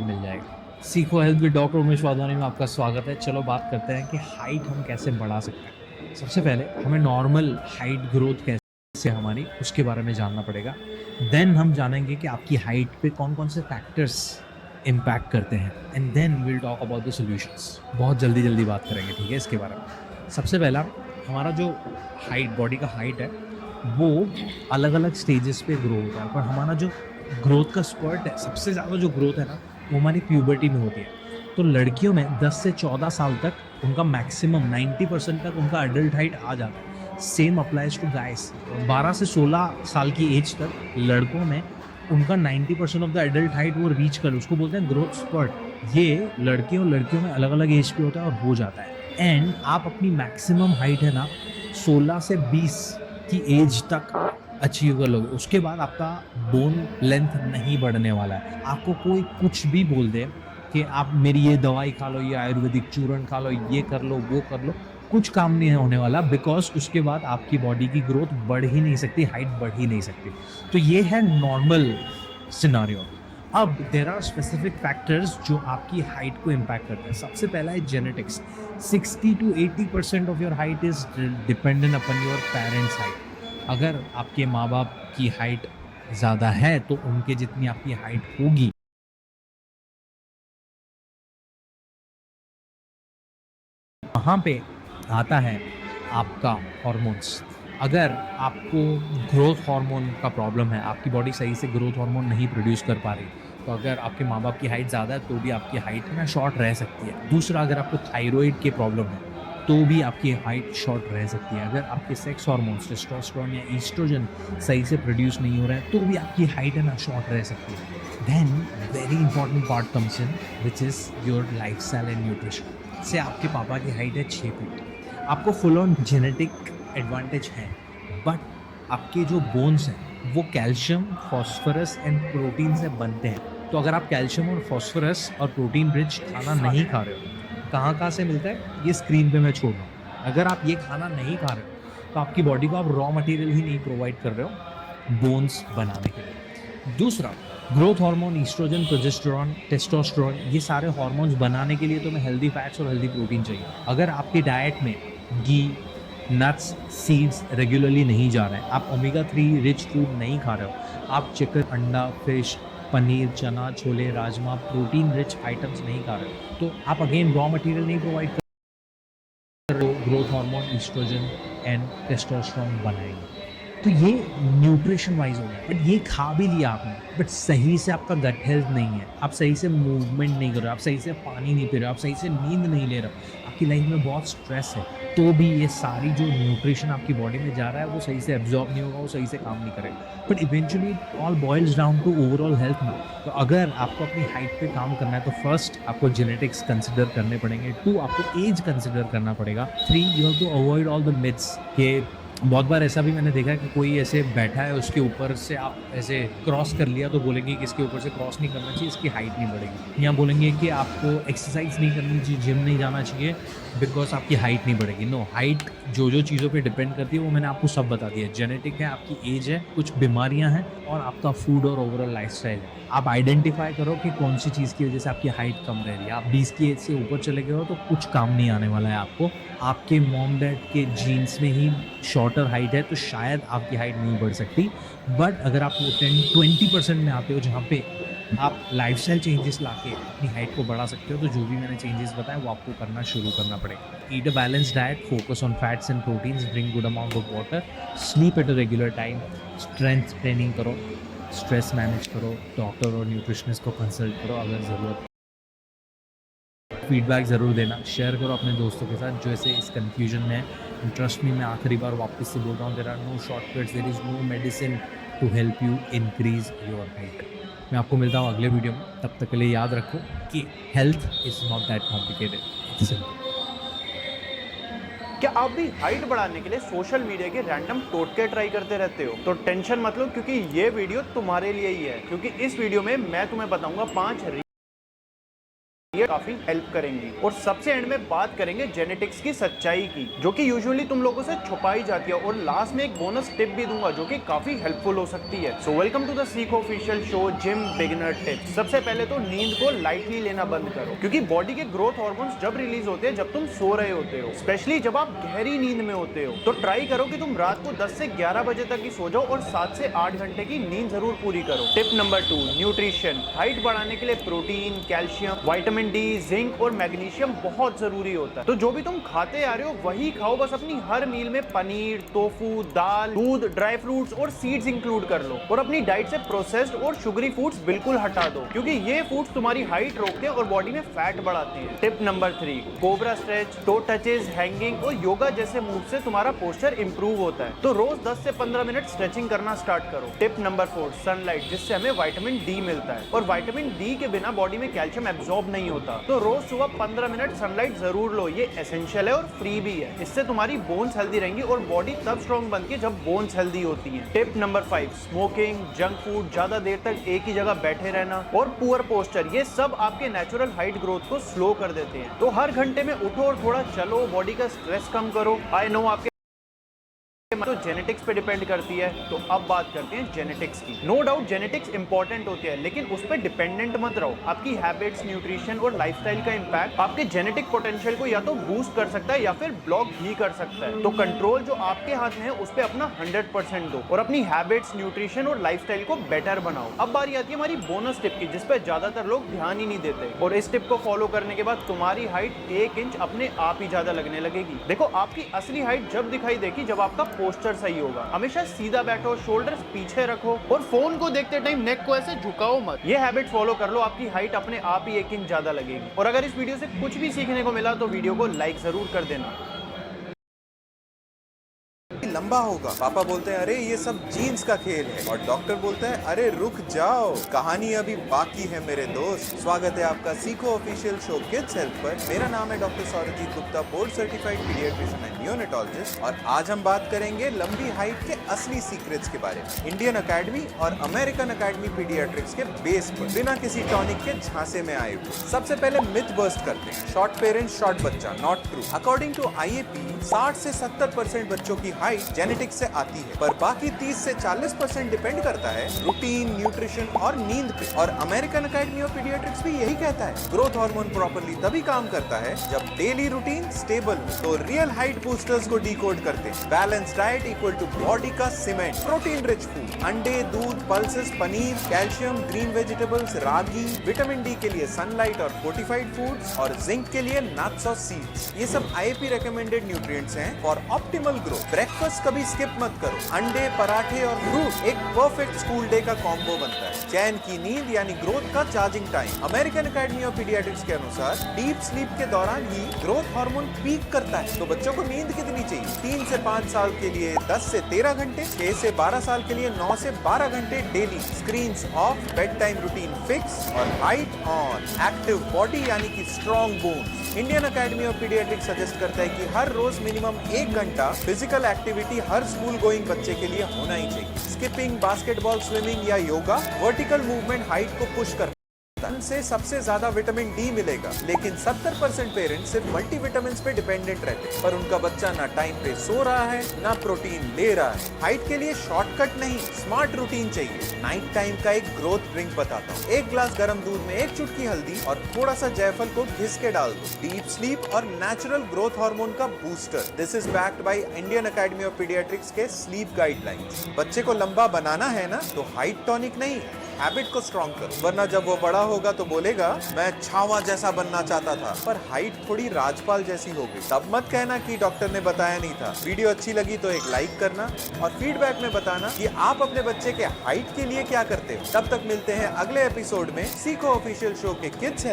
मिल जाएगा। सीखो health with doctor Umesh Wadhwani में आपका स्वागत है। चलो बात करते हैं कि हाइट हम कैसे बढ़ा सकते हैं। सबसे पहले हमें नॉर्मल हाइट ग्रोथ कैसे हमारी उसके बारे में जानना पड़ेगा। देन हम जानेंगे कि आपकी हाइट पे कौन कौन से फैक्टर्स इम्पैक्ट करते हैं and then will talk about the solutions. बहुत जल्दी जल्दी बात करेंगे, ठीक है, इसके बारे में। सबसे पहला, हमारा जो हाइट, बॉडी का हाइट है, वो अलग अलग स्टेजेस पे ग्रो होता है, पर हमारा जो ग्रोथ का स्पर्ट है, सबसे ज़्यादा जो ग्रोथ है ना, वो हमारी प्यूबर्टी में होती है। तो लड़कियों में 10 से 14 साल तक उनका मैक्सिमम 90% तक उनका अडल्ट हाइट आ जाता है। Same applies to guys. 12 से 16 साल की एज तक लड़कों में उनका 90% ऑफ द एडल्ट हाइट वो रीच कर, उसको बोलते हैं ग्रोथ स्पर्ट। ये लड़कियों में अलग अलग एज पे होता है और हो जाता है। एंड आप अपनी मैक्सिमम हाइट है ना 16 से 20 की एज तक अचीव कर लोगे। उसके बाद आपका बोन लेंथ नहीं बढ़ने वाला है। आपको कोई कुछ भी बोल दे कि आप मेरी ये दवाई खा लो, ये आयुर्वेदिक चूर्ण खा लो, ये कर लो, वो कर लो, कुछ काम नहीं होने वाला, बिकॉज उसके बाद आपकी बॉडी की ग्रोथ बढ़ ही नहीं सकती, हाइट बढ़ ही नहीं सकती। तो ये है नॉर्मल सिनारियो। अब देर आर स्पेसिफिक फैक्टर्स जो आपकी हाइट को इम्पैक्ट करते हैं। सबसे पहला है genetics. 60 to 80% of your height is dependent upon your parents height. अगर आपके माँ बाप की हाइट ज़्यादा है तो उनके जितनी आपकी हाइट होगी। वहाँ पे आता है आपका हॉर्मोन्स। अगर आपको ग्रोथ हार्मोन का प्रॉब्लम है, आपकी बॉडी सही से ग्रोथ हार्मोन नहीं प्रोड्यूस कर पा रही, तो अगर आपके माँ बाप की हाइट ज़्यादा है तो भी आपकी हाइट ना शॉर्ट रह सकती है। दूसरा, अगर आपको थायराइड की प्रॉब्लम है तो भी आपकी हाइट शॉर्ट रह सकती है। अगर आपके सेक्स हार्मोन्स टेस्टोस्टेरोन या ईस्ट्रोजन सही से प्रोड्यूस नहीं हो रहा है तो भी आपकी हाइट है ना शॉर्ट रह सकती है। Then very important part comes in, which is your life style and nutrition. से आपके पापा की हाइट है 6 फीट, आपको फुल ऑन जेनेटिक एडवांटेज है, बट आपके जो बोन्स हैं वो कैल्शियम, फॉस्फोरस एंड प्रोटीन से बनते हैं। तो अगर आप कैल्शियम और फॉस्फोरस और प्रोटीन रिच खाना नहीं खा रहे हो, कहाँ से मिलता है ये स्क्रीन पे मैं छोड़ रहा हूँ। अगर आप ये खाना नहीं खा रहे हो तो आपकी बॉडी को आप रॉ मटेरियल ही नहीं प्रोवाइड कर रहे हो बोन्स बनाने के लिए। दूसरा, growth hormone, oestrogen, progesterone, testosterone, ये सारे हार्मोन्स बनाने के लिए तुम्हें हेल्दी फैट्स और हेल्दी प्रोटीन चाहिए। अगर आपकी डाइट में घी, नट्स, सीड्स रेगुलरली नहीं जा रहे हैं, आप ओमेगा 3 रिच फूड नहीं खा रहे हो, आप चिकन, अंडा, फिश, पनीर, चना, chole, rajma, protein rich items नहीं खा रहे हो, तो आप अगेन रॉ मटेरियल नहीं प्रोवाइड कर रहे हो growth hormone, oestrogen and testosterone बनाएंगे। तो ये न्यूट्रिशन वाइज हो गया। बट ये खा भी लिया आपने, बट सही से आपका गट हेल्थ नहीं है, आप सही से मूवमेंट नहीं कर रहे हो, आप सही से पानी नहीं पी रहे हो, आप सही से नींद नहीं ले रहे हो, आपकी लाइफ में बहुत स्ट्रेस है, तो भी ये सारी जो न्यूट्रिशन आपकी बॉडी में जा रहा है वो सही से एब्जॉर्ब नहीं होगा, वो सही से काम नहीं करेगा। But eventually all boils down to overall health ना। तो अगर आपको अपनी हाइट पे काम करना है तो फर्स्ट आपको जेनेटिक्स कंसिडर करने पड़ेंगे। 2, आपको एज कंसिडर करना पड़ेगा। 3, you have to avoid all the myths के बहुत बार ऐसा भी मैंने देखा है कि कोई ऐसे बैठा है, उसके ऊपर से आप ऐसे क्रॉस कर लिया तो बोलेंगे कि इसके ऊपर से क्रॉस नहीं करना चाहिए, इसकी हाइट नहीं बढ़ेगी। या बोलेंगे कि आपको एक्सरसाइज नहीं करनी चाहिए, जिम नहीं जाना चाहिए, बिकॉज आपकी हाइट नहीं बढ़ेगी। नो, हाइट जो चीज़ों पे डिपेंड करती है वो मैंने आपको सब बता दिया। जेनेटिक है, आपकी एज है, कुछ बीमारियां हैं, और आपका फूड और ओवरऑल लाइफस्टाइल है। आप आइडेंटिफाई करो कि कौन सी चीज़ की वजह से आपकी हाइट कम रह रही है। आप 20 की एज से ऊपर चले गए हो तो कुछ काम नहीं आने वाला है आपको। आपके मॉम डैड के जीन्स में ही शॉर्टर हाइट है तो शायद आपकी हाइट नहीं बढ़ सकती। बट अगर आप 10-20% में आते हो जहाँ पे आप लाइफस्टाइल चेंजेस लाके अपनी हाइट को बढ़ा सकते हो, तो जो भी मैंने चेंजेस बताए वो आपको करना शुरू करना पड़ेगा। Eat a balance diet, focus on fats and proteins, drink good amount of water, sleep at a regular time, strength training करो, स्ट्रेस मैनेज करो, डॉक्टर और न्यूट्रिशनिस्ट को कंसल्ट करो अगर ज़रूरत। फीडबैक ज़रूर देना, शेयर करो अपने दोस्तों के साथ जो ऐसे इस कन्फ्यूजन में है। ट्रस्ट मी, मैं आखिरी बार वापस से बोल रहा हूँ, there are no shortcuts, there is no medicine to help you increase your height. मैं आपको मिलता हूँ अगले वीडियो में, तब तक के लिए याद रखो कि health is not that complicated, it's simple. क्या आप भी हाइट बढ़ाने के लिए सोशल मीडिया के रैंडम टोटके ट्राई करते रहते हो? तो टेंशन मत लो, क्योंकि ये वीडियो तुम्हारे लिए ही है। क्योंकि इस वीडियो में मैं तुम्हें बताऊंगा 5 ये काफी हेल्प करेंगी। और सबसे एंड में बात करेंगे जेनेटिक्स की सच्चाई की, जो कि यूजुअली तुम लोगों से छुपाई जाती है। और लास्ट में एक बोनस टिप भी दूंगा जो कि काफी हेल्पफुल हो सकती है। सो वेलकम टू द सीखो official show gym beginner tips. सबसे पहले तो नींद को लाइटली लेना बंद करो, क्योंकि बॉडी के ग्रोथ हार्मोन्स जब रिलीज होते हैं जब तुम सो रहे होते हो, स्पेशली जब आप गहरी नींद में होते हो। तो ट्राई करो कि तुम रात को 10 से 11 बजे तक ही सो जाओ और 7 से 8 घंटे की नींद जरूर पूरी करो। Tip number 2, nutrition. हाइट बढ़ाने के लिए protein, calcium, vitamin D, zinc और मैग्नीशियम बहुत जरूरी होता है। तो जो भी तुम खाते आ रहे हो वही खाओ, बस अपनी हर मील में पनीर, टोफू, दाल, दूध, ड्राई फ्रूट्स और सीड्स इंक्लूड कर लो। और अपनी डाइट से प्रोसेस्ड और शुगरी फूड्स बिल्कुल हटा दो, क्योंकि ये फूड्स तुम्हारी हाइट रोकते हैं और बॉडी में फैट बढ़ाते हैं। Tip number 3, cobra stretch, toe touches, hanging और योगा जैसे मूव से तुम्हारा पोस्चर इंप्रूव होता है। तो रोज 10 से 15 मिनट स्ट्रेचिंग करना स्टार्ट करो। टिप नंबर 4, सनलाइट, जिससे हमें विटामिन डी मिलता है। और विटामिन डी के बिना बॉडी में कैल्शियम एब्जॉर्ब नहीं होता। तो रोज सुबह 15 मिनट सनलाइट जरूर लो, ये एसेंशियल है और फ्री भी है। इससे तुम्हारी बोन्स हेल्दी रहेंगी और बॉडी तब स्ट्रॉन्ग बनती है जब बोन्स हेल्दी होती हैं। Tip number 5, smoking, junk food, ज्यादा देर तक एक ही जगह बैठे रहना और पुअर पोस्चर, ये सब आपके नेचुरल हाइट ग्रोथ को स्लो कर देते हैं। तो हर घंटे में उठो और थोड़ा चलो, बॉडी का स्ट्रेस कम करो। आई नो आपके तो जेनेटिक्स पे डिपेंड करती है। तो अब बात करते हैं जेनेटिक्स की। नो डाउट जेनेटिक्स इंपॉर्टेंट होती है, लेकिन उस पर डिपेंडेंट मत रहो। आपकी हैबिट्स, न्यूट्रिशन और लाइफस्टाइल का इंपैक्ट आपके जेनेटिक पोटेंशियल को या तो बूस्ट कर सकता है या फिर ब्लॉक भी कर सकता है। तो कंट्रोल जो आपके हाथ में है उस पर अपना 100% दो और अपनी हैबिट्स, न्यूट्रिशन और लाइफस्टाइल को बेटर बनाओ। अब बारी आती है हमारी बोनस टिप की, जिस पर ज्यादातर लोग ध्यान ही नहीं देते। और इस टिप को फॉलो करने के बाद तुम्हारी हाइट 1 इंच अपने आप ही ज्यादा लगने लगेगी। देखो, आपकी असली हाइट जब दिखाई देगी जब आपका पोस्चर सही होगा। हमेशा सीधा बैठो, शोल्डर्स पीछे रखो और फोन को देखते टाइम नेक को ऐसे झुकाओ मत। ये हैबिट फॉलो कर लो, आपकी हाइट अपने आप ही 1 इंच ज्यादा लगेगी। और अगर इस वीडियो से कुछ भी सीखने को मिला तो वीडियो को लाइक जरूर कर देना। लंबा होगा। पापा बोलते हैं अरे ये सब जीन्स का खेल है, और डॉक्टर बोलता है अरे रुक जाओ, कहानी अभी बाकी है मेरे दोस्त। स्वागत है आपका सीखो ऑफिशियल शो किड्स हेल्थ पर। मेरा नाम है doctor Sourjit Gupta, board certified paediatrician and neonatologist. और आज हम बात करेंगे लंबी हाइट के असली सीक्रेट्स के बारे में, इंडियन अकेडमी और अमेरिकन अकेडमी पीडियाट्रिक्स के बेस पर, बिना किसी टॉनिक के झांसे में आए हुए। सबसे पहले मिथ बर्स्ट करते हैं, शॉर्ट पेरेंट्स शॉर्ट बच्चा, not true. According to IAP 60 से 70% बच्चों की हाइट जेनेटिक्स से आती है, पर बाकी 30 से 40% डिपेंड करता है रूटीन, न्यूट्रिशन और नींद पे। और अमेरिकन अकेडमी ऑफ पीडियाट्रिक्स भी यही कहता है, ग्रोथ हार्मोन प्रॉपर्ली तभी काम करता है जब डेली रूटीन स्टेबल हो। तो रियल हाइट बूस्टर्स को डिकोड करते हैं, balance diet equal to body का सीमेंट, प्रोटीन रिच फूड, अंडे, दूध, pulses, paneer, calcium, green vegetables, ragi, vitamin D के लिए सनलाइट और फोर्टिफाइड फूड्स, और जिंक के लिए नट्स और सीड्स। ये सब IAP रिकमेंडेड न्यूट्रिएंट्स हैं फॉर ऑप्टिमल ग्रोथ। ब्रेकफास्ट कभी स्किप मत करो, अंडे, पराठे और फ्रूट एक परफेक्ट स्कूल डे का कॉम्बो बनता है। चैन की नींद यानी ग्रोथ का charging time. American academy of paediatrics के अनुसार डीप स्लीप के दौरान ही ग्रोथ हार्मोन पीक करता है। तो बच्चों को नींद कितनी चाहिए? 3 से 5 साल के लिए 10 से 13 घंटे, 6 से 12 साल के लिए 9 से 12 घंटे daily. Screens of, bed time routine fix और हाइट ऑन। एक्टिव बॉडी यानी कि strong bones. Indian academy of paediatrics suggest करता है कि हर रोज मिनिमम 1 घंटा फिजिकल एक्टिविटी हर स्कूल गोइंग बच्चे के लिए होना ही चाहिए। स्किपिंग, बास्केटबॉल, स्विमिंग या योगा वर्टिकल मूवमेंट हाइट को पुश करता है। से सबसे ज्यादा विटामिन डी मिलेगा, लेकिन 70% पेरेंट्स सिर्फ मल्टीविटामिन पे डिपेंडेंट रहते हैं, पर उनका बच्चा ना टाइम पे सो रहा है ना प्रोटीन ले रहा है। हाइट के लिए शॉर्टकट नहीं, स्मार्ट रूटीन चाहिए। नाइट टाइम का एक ग्रोथ ड्रिंक बताता हूँ। 1 ग्लास गर्म दूध में 1 चुटकी हल्दी और थोड़ा सा जायफल को घिस के डाल दो। डीप स्लीप और नेचुरल ग्रोथ हार्मोन का booster. This is backed by Indian academy of paediatrics के स्लीप गाइडलाइंस। बच्चे को लंबा बनाना है ना, तो हाइट टॉनिक नहीं, हैबिट को स्ट्रॉन्ग करो, वरना जब वो बड़ा होगा तो बोलेगा मैं छावा जैसा बनना चाहता था, पर हाइट थोड़ी राजपाल जैसी हो गई। तब मत कहना कि डॉक्टर ने बताया नहीं था। वीडियो अच्छी लगी तो एक लाइक करना और फीडबैक में बताना कि आप अपने बच्चे के हाइट के लिए क्या करते हो। तब तक मिलते हैं अगले एपिसोड में सीखो ऑफिशियल शो के किड्स